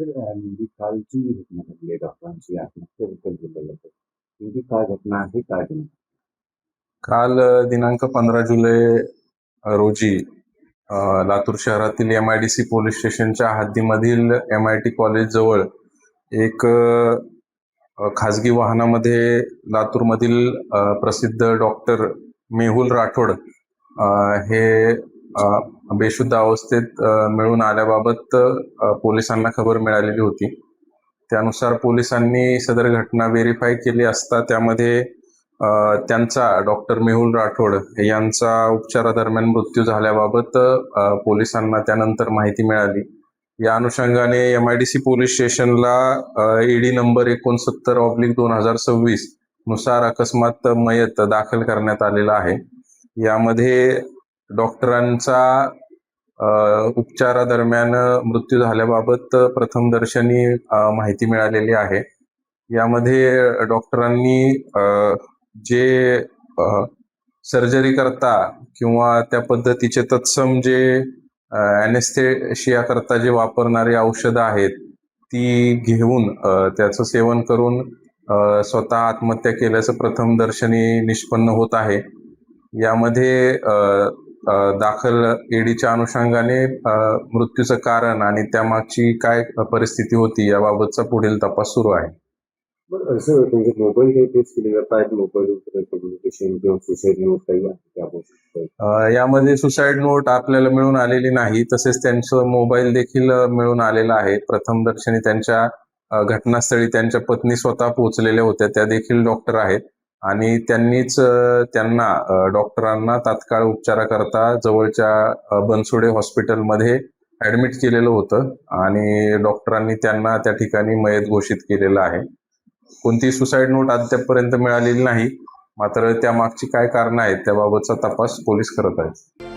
नेमकी कालची घटना घडली आहे डॉक्टरांची आत्महत्येबद्दल बोललेलं होतं. नेमकी काय घटना आहे, काय नाही? काल दिनांक 15 जुलै रोजी लातूर शहरातील MIDC पोलीस स्टेशनच्या हद्दीमधील MIT कॉलेज जवळ एक खाजगी वाहनामध्ये लातूरमधील प्रसिद्ध डॉक्टर मेहुल राठोड हे बेशुद्ध अवस्थेत मिळून आल्याबाबत पोलिसांना खबर मिळालेली होती. त्यानुसार पोलिसांनी सदर घटना व्हेरीफाय केली असता त्यामध्ये त्यांचा डॉक्टर मेहुल राठोड यांचा उपचारादरम्यान मृत्यू झाल्याबाबत पोलिसांना त्यानंतर माहिती मिळाली. या अनुषंगाने MIDC पोलीस स्टेशनला ED नंबर 69/2026 नुसार अकस्मात मयत दाखल करण्यात आलेला आहे. यामध्ये डॉक्टरांचा उपचारादरम्यान मृत्यू झाल्याबाबत प्रथमदर्शनी माहिती मिळालेली आहे. यामध्ये डॉक्टरांनी जे सर्जरी करता किंवा त्या पद्धतीचे तत्सम जे ॲनेस्थेशिया करता जे वापरणारी औषधं आहेत ती घेऊन त्याचं सेवन करून स्वतः आत्महत्या केल्याचं प्रथमदर्शनी निष्पन्न होत आहे. यामध्ये दाखल EDच्या अनुषंगाने मृत्यूचं कारण आणि त्यामागची काय परिस्थिती होती याबाबतचा पुढील तपास सुरू आहे. बरं, असं म्हणजे मोबाईल काही टेस्ट केले जातात, मोबाईल कम्युनिकेशन किंवा सुसाईड नोट काही आहे त्याबाबत? यामध्ये सुसाईड नोट आपल्याला मिळून आलेली नाही. तसेच त्यांचं मोबाईल देखील मिळून आलेला आहे. प्रथमदर्शनी त्यांच्या घटनास्थळी त्यांच्या पत्नी स्वतः पोहोचलेल्या होत्या, त्या देखील डॉक्टर आहेत आणि त्यांनीच त्यांना डॉक्टरांना तात्काळ उपचाराकरता जवळच्या बनसोडे हॉस्पिटलमध्ये ॲडमिट केलेलं होतं आणि डॉक्टरांनी त्यांना त्या ठिकाणी मयत घोषित केलेलं आहे. कोणतीही सुसाईड नोट अद्यापपर्यंत मिळालेली नाही. मात्र त्यामागची काय कारणं आहेत त्याबाबतचा तपास पोलीस करत आहेत.